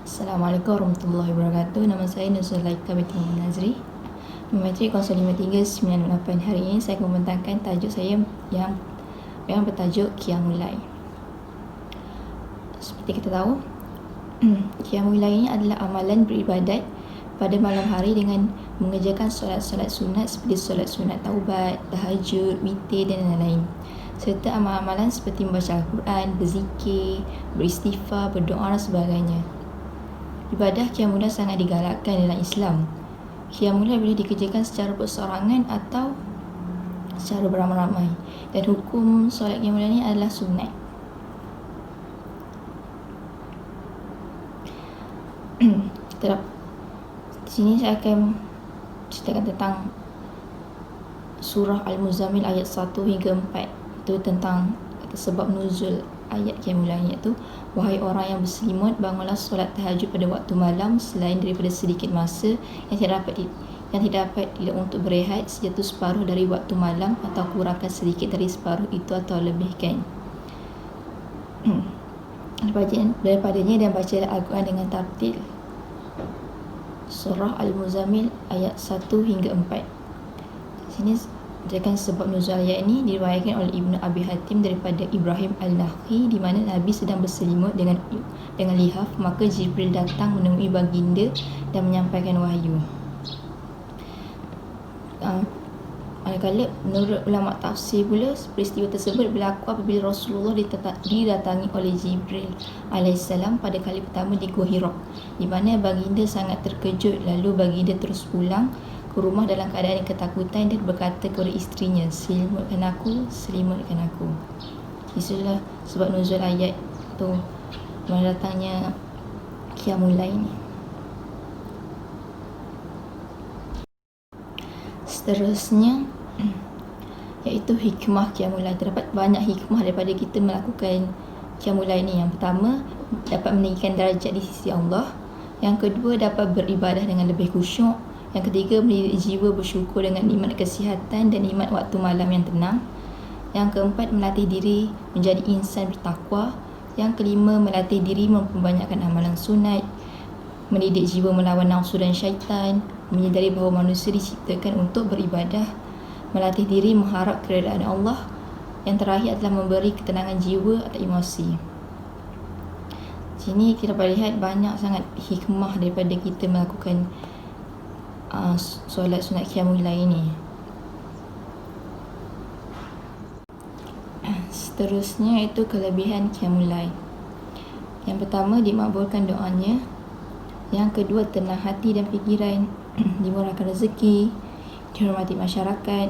Assalamualaikum warahmatullahi wabarakatuh. Nama saya Nuzul Laika binti Muhammad Nazri, Memetrik 053968. Hari ini saya akan membentangkan tajuk saya yang bertajuk Qiyamul Lail. Seperti kita tahu, Qiyamul Lail ini adalah amalan beribadat pada malam hari dengan mengerjakan solat-solat sunat seperti solat sunat taubat, tahajud, witir dan lain-lain. Serta amalan-amalan seperti membaca Al-Quran, berzikir, beristighfar, berdoa dan sebagainya. Ibadah Qiyamul Lail sangat digalakkan dalam Islam. Qiyamul Lail boleh dikerjakan secara perseorangan atau secara beramai-ramai. Dan hukum solat Qiyamul Lail ini adalah sunat. Di sini saya akan ceritakan tentang surah Al-Muzammil ayat 1 hingga 4. Itu tentang sebab nuzul ayat Qiyamul Lail, iaitu wahai orang yang berselimut, bangunlah solat tahajud pada waktu malam selain daripada sedikit masa yang tidak dapat tidak untuk berehat, sejatuh separuh dari waktu malam atau kurangkan sedikit dari separuh itu atau lebihkan daripadanya, dan bacalah Al-Quran dengan tartil. Surah Al-Muzammil ayat 1 hingga 4. Sini menceritakan sebab nuzul ayat ini diriwayatkan oleh Ibnu Abi Hatim daripada Ibrahim Al-Nakhi, di mana Nabi sedang berselimut dengan lihaf, maka Jibril datang menemui baginda dan menyampaikan wahyu. Manakala menurut ulama tafsir pula, peristiwa tersebut berlaku apabila Rasulullah didatangi oleh Jibril alaihissalam pada kali pertama di Gua Hira, di mana baginda sangat terkejut. Lalu baginda terus pulang ke rumah dalam keadaan ketakutan dan berkata kepada isterinya, selimutkan aku. Itulah sebab nuzul ayat tu, datangnya Qiyamul Lail ni. Seterusnya iaitu hikmah Qiyamul Lail. Terdapat banyak hikmah daripada kita melakukan Qiyamul Lail ni. Yang pertama, dapat meninggikan darjat di sisi Allah. Yang kedua, dapat beribadah dengan lebih khusyuk. Yang ketiga, mendidik jiwa bersyukur dengan nikmat kesihatan dan nikmat waktu malam yang tenang. Yang keempat, melatih diri menjadi insan bertakwa. Yang kelima, melatih diri memperbanyakkan amalan sunat. Mendidik jiwa melawan nafsu dan syaitan. Menyedari bahawa manusia diciptakan untuk beribadah. Melatih diri mengharap keredaan Allah. Yang terakhir adalah memberi ketenangan jiwa atau emosi. Sini kita dapat lihat banyak sangat hikmah daripada kita melakukan solat sunat Qiyamul Lail ni. Seterusnya itu kelebihan Qiyamul Lail. Yang pertama, dimakbulkan doanya. Yang kedua, tenang hati dan fikiran. Dimurahkan rezeki, dihormati masyarakat,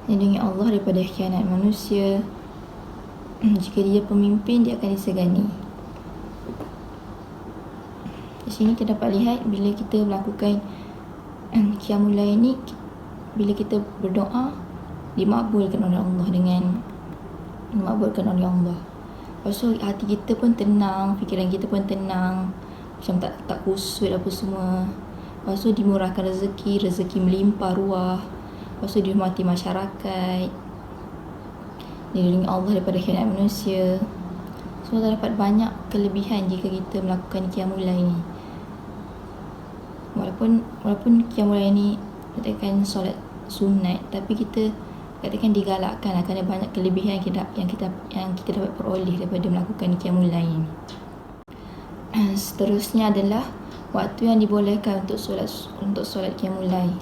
lindungi Allah daripada khianat manusia. Jika dia pemimpin, dia akan disegani. Di sini kita dapat lihat bila kita melakukan Qiyamul Lail ni, bila kita berdoa dimakbulkan oleh Allah Lepas tu hati kita pun tenang, fikiran kita pun tenang, macam tak kusut apa semua. Lepas tu dimurahkan rezeki melimpah ruah. Lepas tu dihormati masyarakat, dilindungi Allah daripada khianat manusia. So terdapat banyak kelebihan jika kita melakukan Qiyamul Lail ni. Walaupun Qiyamul Lail ni katakan solat sunat, tapi kita katakan digalakkan kerana banyak kelebihan yang kita dapat peroleh daripada melakukan Qiyamul Lail. Seterusnya adalah waktu yang dibolehkan untuk solat Qiyamul Lail,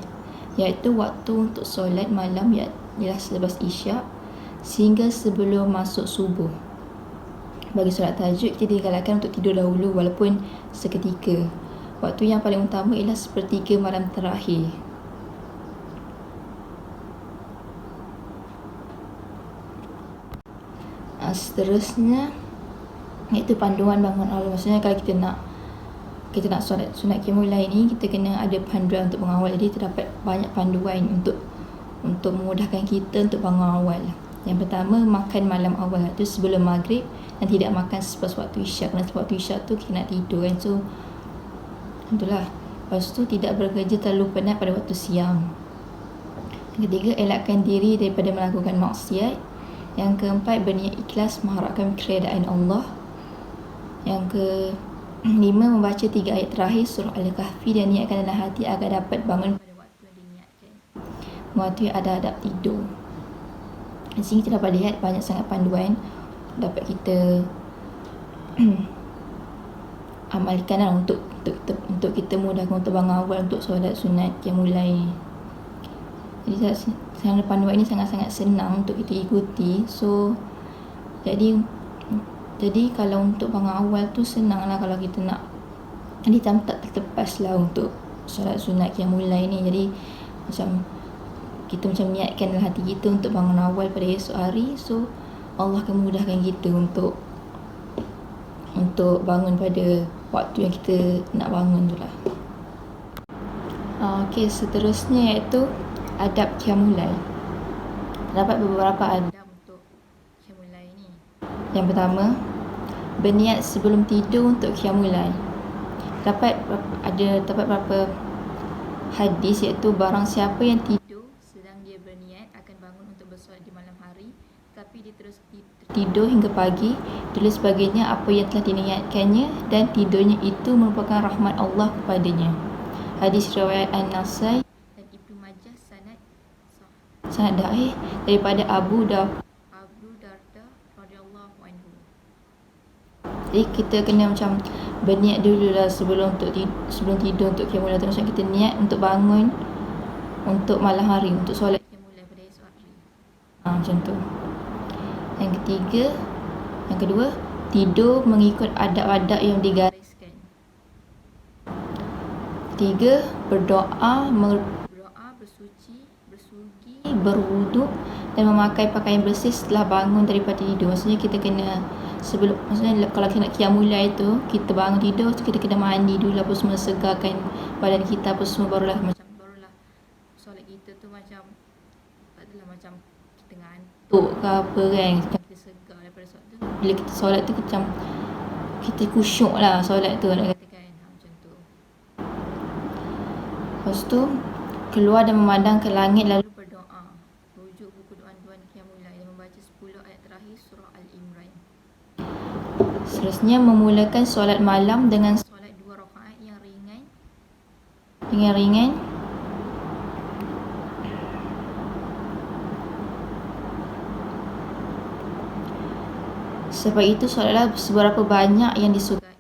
iaitu waktu untuk solat malam ialah selepas Isyak sehingga sebelum masuk subuh. Bagi solat tahajud, kita digalakkan untuk tidur dahulu walaupun seketika. Waktu yang paling utama ialah sepertiga malam terakhir. Seterusnya iaitu panduan bangun awal. Maksudnya kalau kita nak solat sunat Qiyamul Lail ni, kita kena ada panduan untuk mengawal. Jadi terdapat banyak panduan untuk memudahkan kita untuk bangun awal. Yang pertama, makan malam awal, itu sebelum maghrib, dan tidak makan selepas waktu Isyak. Kerana selepas waktu Isyak tu kita nak tidur kan, so itulah. Lepas tu tidak bekerja terlalu penat pada waktu siang. Yang ketiga, elakkan diri daripada melakukan maksiat. Yang keempat, berniat ikhlas mengharapkan keredaan Allah. Yang 5. Membaca 3 ayat terakhir surah Al-Kahfi dan niatkan dalam hati agar dapat bangun pada waktu yang diniatkan, mematuhi adab-adab tidur. Di sini kita dapat lihat banyak sangat panduan dapat kita amalkan lah untuk kita mudahkan untuk bangun awal untuk solat sunat yang mulai. Jadi panduan ini sangat-sangat senang untuk kita ikuti. So jadi kalau untuk bangun awal tu senang lah kalau kita nak. Jadi tak terlepas lah untuk solat sunat yang mulai ni. Jadi kita niatkan dalam hati kita untuk bangun awal pada esok hari. So Allah akan memudahkan kita untuk bangun pada waktu yang kita nak bangun tu lah. Okey, seterusnya iaitu adab qiyamul lail. Terdapat beberapa adab untuk qiyamul lail ni. Yang pertama, berniat sebelum tidur untuk qiyamul lail. Terdapat beberapa hadis iaitu barang siapa yang tidur sedang dia berniat akan bangun untuk bersolat di malam hari, tapi dia terus tidur hingga pagi, tulis baginya apa yang telah diniatkannya dan tidurnya itu merupakan rahmat Allah kepadanya. Hadis riwayat An-Nasai dan Ibnu Majah sanad sahih daripada Abu Darda radhiyallahu anhu. Jadi kita kena macam berniat dululah sebelum tidur untuk qiyamul lail. Maksudnya kita niat untuk bangun untuk malam hari untuk solat qiyamul lail pada esok hari. Macam tu. Yang kedua, tidur mengikut adab-adab yang digariskan. 3. Berdoa, bersuci, berwuduk dan memakai pakaian bersih setelah bangun daripada tidur. Maksudnya kita kena kalau kita nak qiyamul lail tu, kita bangun tidur, kita kena mandi dulu, apa semua, segarkan badan kita apa semua, barulah solat kita tu macam tak adalah macam kita ngantuk ke apa kan, kita segar daripada solat tu. Bila kita solat tu kita khusyuk lah solat tu, nak katakan macam tu. Lepas tu keluar dan memandang ke langit lalu berdoa, rujuk buku doa-doa qiyamul lail dan membaca 10 ayat terakhir surah Al-Imran. Seterusnya memulakan solat malam dengan solat 2 rakaat yang ringan. Sebab itu solatlah seberapa banyak yang disukai.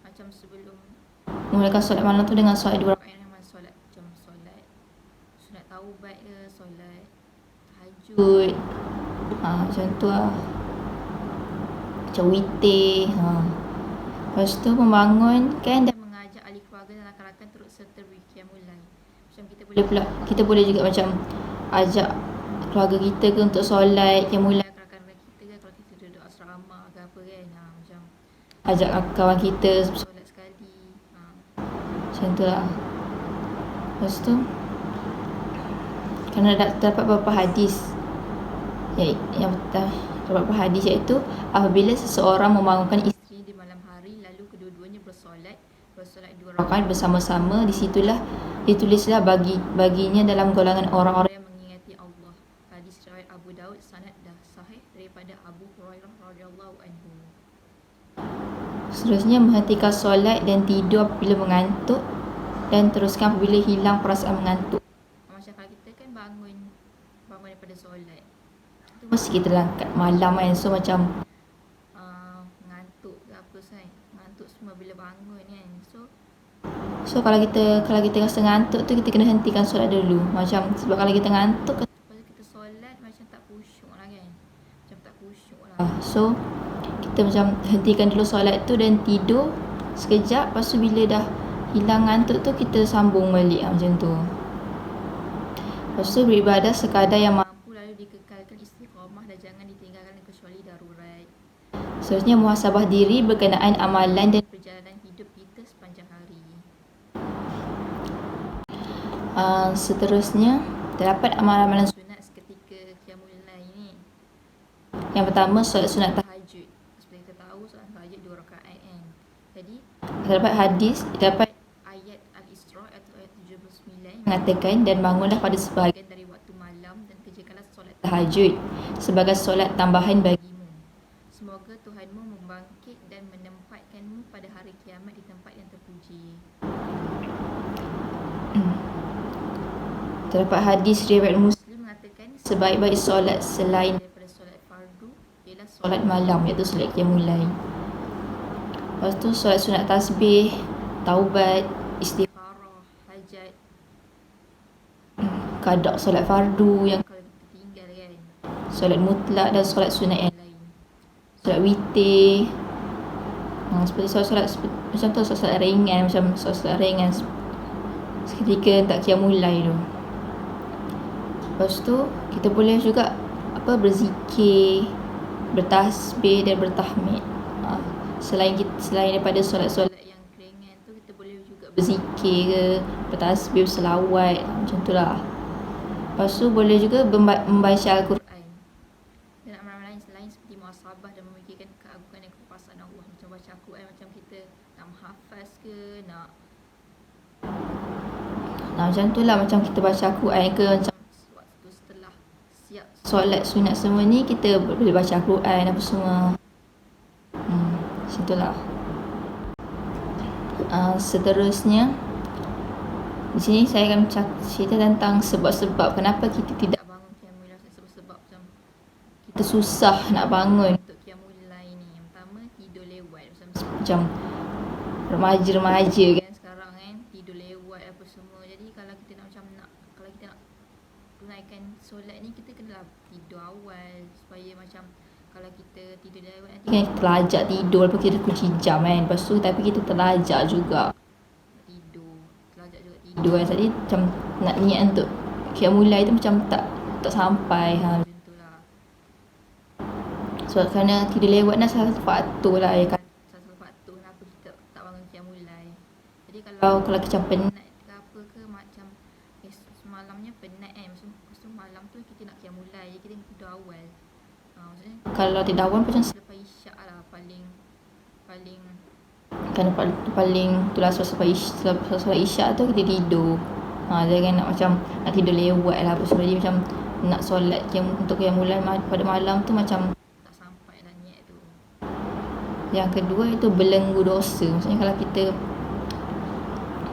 Macam sebelum memulakan solat malam tu dengan solat 2 rakaat yang solat sunat taubat ke, solat tahajud, macam tu lah, macam witir. Lepas tu membangunkan dan mengajak ahli keluarga dan rakan-rakan turut serta berqiyamul lail. Macam kita boleh juga macam ajak keluarga kita ke untuk solat qiyamul lail, rakan-rakan kita kan, kalau kita duduk asrama ke apa kan, macam ajak kawan kita solat sekali, macam tu lah. Lepas tu kerana terdapat beberapa hadis iaitu apabila seseorang membangunkan isteri di malam hari lalu kedua-duanya bersolat 2 rakaat bersama-sama, disitulah ditulislah baginya dalam golongan orang-orang yang mengingati Allah. Hadis riwayat Abu Daud sanad sahih daripada Abu Hurairah radhiyallahu anhu. Seterusnya menghentikan solat dan tidur apabila mengantuk dan teruskan apabila hilang perasaan mengantuk. Macam kalau kita kan bangun daripada solat tu mesti kita langkat malam kan, so macam ngantuk ke apa kan, ngantuk semua bila bangun kan. So kalau kita rasa ngantuk tu, kita kena hentikan solat dulu. Macam sebab kalau kita ngantuk lepas kita solat macam tak khusyuk lah kan, so kita macam hentikan dulu solat tu dan tidur sekejap. Lepas tu bila dah hilang ngantuk tu, kita sambung balik macam tu. Lepas tu beribadah sekadar yang mampu, lalu dikekalkan istiqamah dan jangan ditinggalkan kecuali darurat. Seterusnya muhasabah diri berkenaan amalan dan perjalanan hidup kita sepanjang hari. Seterusnya terdapat amalan-amalan sunat seketika qiyamul lail ni. Yang pertama, solat sunat tahajud. Seperti kita tahu, solat tahajud 2 rakaat kan. Jadi terdapat ayat Al-Isra ayat 79 mengatakan, dan bangunlah pada sebahagian dari waktu malam dan kerjakanlah solat tahajud sebagai solat tambahan bagimu. Semoga Tuhanmu membangkit dan menempatkanmu pada hari kiamat di tempat yang terpuji. Terdapat hadis riwayat Muslim mengatakan sebaik-baik solat selain daripada solat fardu ialah solat malam, iaitu solat qiyamul lail. Lepas tu solat sunat tasbih, taubat, istikharah, hajat, qada solat fardu yang kalau kita tinggal kan, solat mutlak dan solat sunat yang lain, solat witir, seperti solat macam tu, solat ringan, macam solat ringan seketika tak qiyamul lail tu. Lepas tu kita boleh juga berzikir, bertasbih dan bertahmid. Selain daripada solat-solat yang ringan tu, kita boleh juga berzikir ke, bertasbih, selawat, macam tu lah. Lepas tu boleh juga membaca Al-Quran dan amalan lain seperti muhasabah dan memikirkan keagungan dan kekuasaan Allah. Macam baca Al-Quran, macam kita nak menghafaz ke, nak macam tu lah, macam kita baca Al-Quran ke, macam waktu setelah siap solat sunat semua ni kita boleh baca Al-Quran apa semua. Macam tu lah. Seterusnya di sini saya akan cerita tentang sebab-sebab kenapa kita tidak bangun qiyamul lail. Sebab-sebab macam kita susah nak bangun untuk qiyamul lail ni. Yang pertama, tidur lewat. Macam remaja-remaja kan sekarang kan, tidur lewat apa semua. Jadi kalau kita nak tunaikan solat ni, kita kena tidur awal supaya macam kalau kita tidur lewat nanti kan kita terlajak tidur, lepas kita kunci jam kan. Lepas tu tapi kita terlajak juga tidur kan. Jadi macam nak niat untuk qiyamul lail tu macam tak sampai macam tu lah. Sebab kerana tidur lewat dah salah satu faktor lah ya kan. Salah satu faktor kenapa kita tak bangun qiyamul lail. Jadi kalau macam penat ke apa ke, macam semalamnya penat kan, lepas tu malam tu kita nak qiyamul lail, kita tidur awal. Maksudnya kalau tidur awal macam selepas isyak lah paling kan paling tu lah, selepas isyak tu kita tidur. Jangan nak macam nak tidur lewat lah apa semua. Jadi macam nak solat untuk qiyamul lail pada malam tu macam tak sampai lah niat tu. Yang kedua itu belenggu dosa. Maksudnya kalau kita,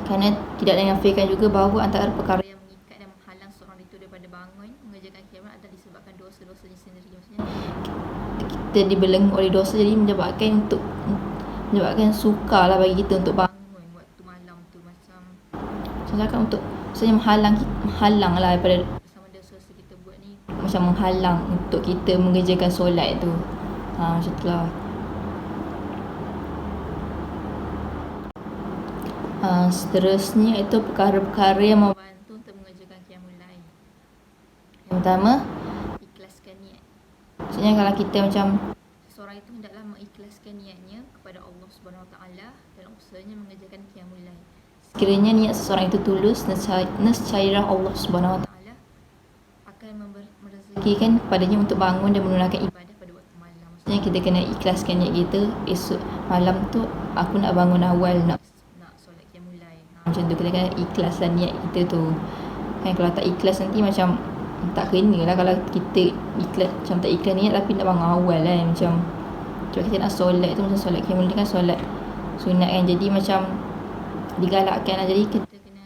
kerana tidak dinafikan juga bahawa antara perkara yang mengikat dan menghalang seorang itu daripada bangun mengerjakan qiyamul adalah disebabkan dosa-dosanya sendiri. Maksudnya kita dibelenggu oleh dosa, jadi menyebabkan sukar lah bagi kita untuk bangun waktu malam tu. Macam cakap untuk maksudnya menghalang lah daripada sama dosa kita buat ni, macam menghalang untuk kita mengerjakan solat tu. Macam tu lah. Seterusnya itu perkara-perkara yang membantu untuk mengerjakan qiyamul lail. Yang pertama, ikhlaskan niat. Maksudnya kalau kita macam seorang itu hendaklah mengikhlaskan niatnya kepada Allah Subhanahu Wa Taala dalam usahanya mengerjakan qiyamul lail. Sekiranya niat seseorang itu tulus, nescaya Allah Subhanahu Wa Taala akan merezekikan kepadanya untuk bangun dan menunaikan ibadah pada waktu malam. Maksudnya kita kena ikhlaskan niat kita, esok malam tu aku nak bangun awal, nak solat qiyamul lail. Macam tu kita kena ikhlaskan niat kita tu. Kan kalau tak ikhlas nanti macam tak kena lah kalau kita ikhlas, macam tak ikhlas niat tapi nak bangun awal kan. Macam kita nak solat tu, macam solat qiyamul lail kan solat sunat kan, jadi macam digalakkan lah. Jadi kita kena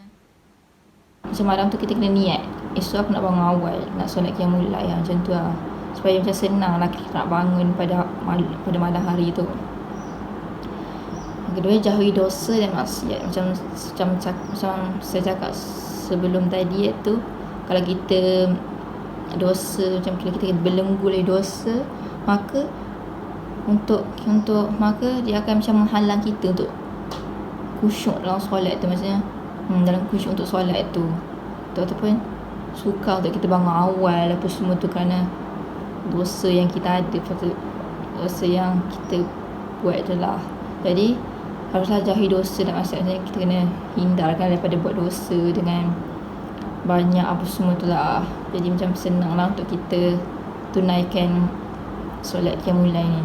macam malam tu kita kena niat, esok aku nak bangun awal, nak solat qiyamul lail macam tu lah, supaya macam senang lah kita nak bangun pada malam hari tu. Yang kedua, jauhi dosa dan maksiat. Macam saya cakap sebelum tadi, iaitu kalau kita dosa, macam kita belenggu oleh dosa, maka maka dia akan macam menghalang kita untuk khusyuk dalam solat tu. Maksudnya dalam khusyuk untuk solat tu ataupun sukar untuk kita bangun awal apa semua tu, kerana dosa yang kita ada, dosa yang kita buat tu lah. Jadi haruslah jauhi dosa dan maksudnya kita kena hindarkan daripada buat dosa dengan banyak apa semua tu lah. Jadi macam senang lah untuk kita tunaikan solat qiyamul lail ni.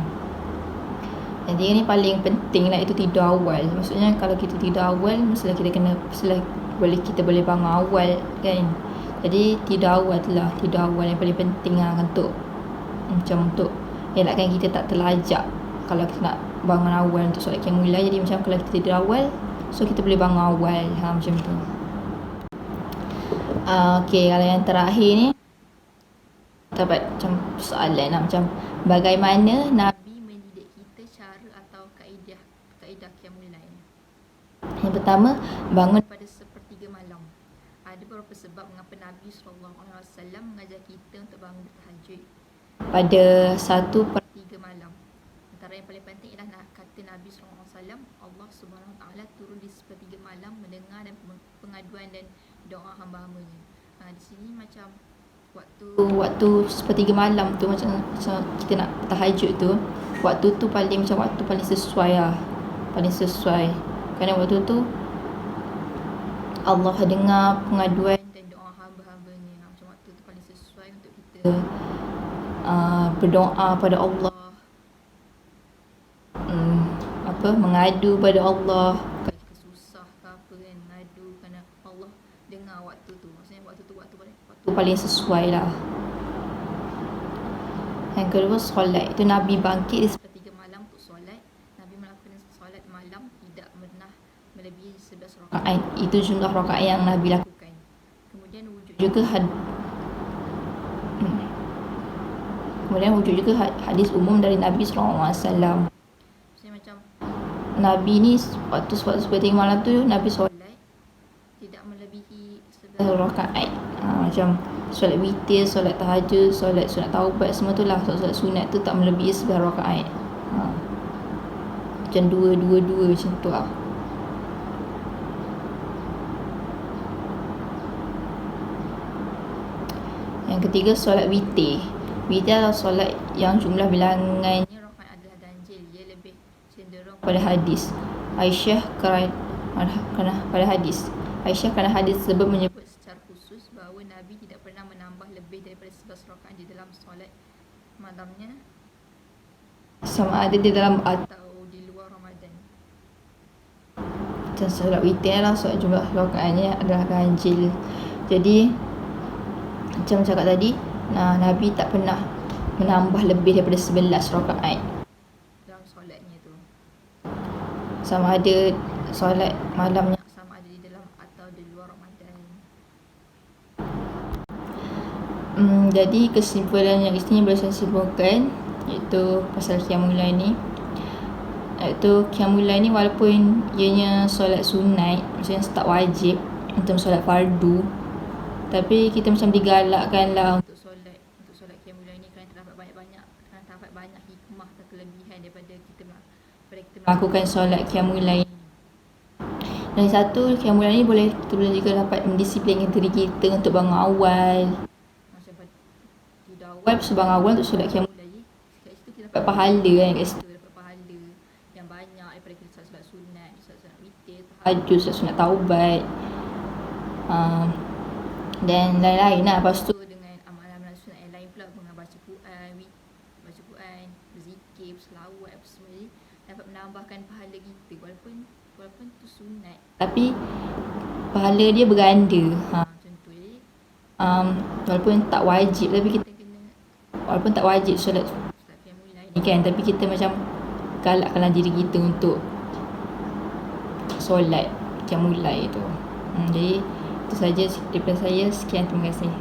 Jadi ini paling penting lah, itu tidur awal. Maksudnya kalau kita tidur awal, mestilah kita boleh bangun awal kan. Jadi tidur awal tu lah, tidur awal yang paling penting lah untuk elakkan kita tak terlajak kalau kita nak bangun awal untuk solat qiyamul lail. Jadi macam kalau kita tidur awal, so kita boleh bangun awal, macam tu. Okey, kalau yang terakhir ni dapat macam soalan lah, macam bagaimana Nabi mendidik kita cara atau kaedah qiyamul lail. Yang pertama, bangun pada sepertiga malam. Ada beberapa sebab mengapa Nabi SAW mengajar kita untuk bangun bertahajud pada 1/3 malam. Antara yang paling penting ialah kata Nabi SAW, Allah SWT turun di sepertiga malam mendengar dan pengaduan dan doa hamba-hambanya. Di sini macam waktu sepertiga malam tu, macam kita nak tahajud tu, waktu tu paling macam waktu paling sesuai lah, paling sesuai. Kerana waktu tu Allah dengar pengaduan dan doa hamba-hambanya. Macam waktu tu paling sesuai untuk kita berdoa pada Allah, mengadu pada Allah kalau kita susah ke apa kan, mengadu kerana Allah dengar waktu tu. Maksudnya waktu tu paling sesuai lah. Yang kedua, solat. Itu Nabi bangkit di sepertiga malam untuk solat. Nabi melakukan solat malam tidak pernah melebihi 11 rakaat. Itu jumlah rakaat yang Nabi lakukan. Kemudian wujud juga hadis umum dari Nabi SAW. Maksudnya macam Nabi ni waktu sepertiga malam tu Nabi solat tidak melebihi 11 rakaat. Macam solat witir, solat tahajud, solat sunat taubat, semua tu lah. Solat sunat tu tak melebihi 11 rakaat. Macam 2 macam tu lah. Yang ketiga, solat witir. Witir adalah solat yang jumlah bilangannya rakaat adalah ganjil. Ia lebih cenderung pada hadis Aisyah kerana hadis tersebut menyebut secara khusus bahawa Nabi tidak pernah menambah lebih daripada 11 rakaat di dalam solat malamnya, sama ada di dalam atau di luar Ramadan. Dan solat witir lah solat jumlah rakaatnya adalah ganjil. Jadi macam cakap tadi, Nabi tak pernah menambah lebih daripada 11 rakaat dalam solatnya tu. Sama ada solat malamnya sama ada di dalam atau di luar Ramadan. Jadi kesimpulan yang istinya boleh saya simpulkan iaitu pasal qiyamul lail ni, iaitu qiyamul lail ni walaupun ianya solat sunat, maksudnya tak wajib untuk solat fardu, tapi kita macam digalakkan lah untuk solat qiyamul lail ni kerana terdapat banyak hikmah dan kelebihan daripada kita melakukan solat qiyamul lail. Dan satu, qiyamul lail ni kita boleh juga dapat mendisiplinkan diri kita untuk bangun awal. Macam tidur awal, bangun awal untuk solat qiyamul lail. Kat situ kita dapat pahala kan, dapat pahala yang banyak daripada kita solat sunat, solat witir, tahajud, solat sunat taubat, dan lain-lain lah. Lepas tu dengan amalan-amalan sunat yang lain pula, baca Quran, berzikir, berselawat, apa semua ni dapat menambahkan pahala kita. Walaupun tu sunat, tapi pahala dia berganda. Macam tu. Jadi walaupun tak wajib, tapi kita kena, walaupun tak wajib solat qiyamul lail ni kan, tapi kita macam galakkanlah diri kita untuk solat qiyamul lail tu. Jadi itu saja daripada saya. Sekian, terima kasih.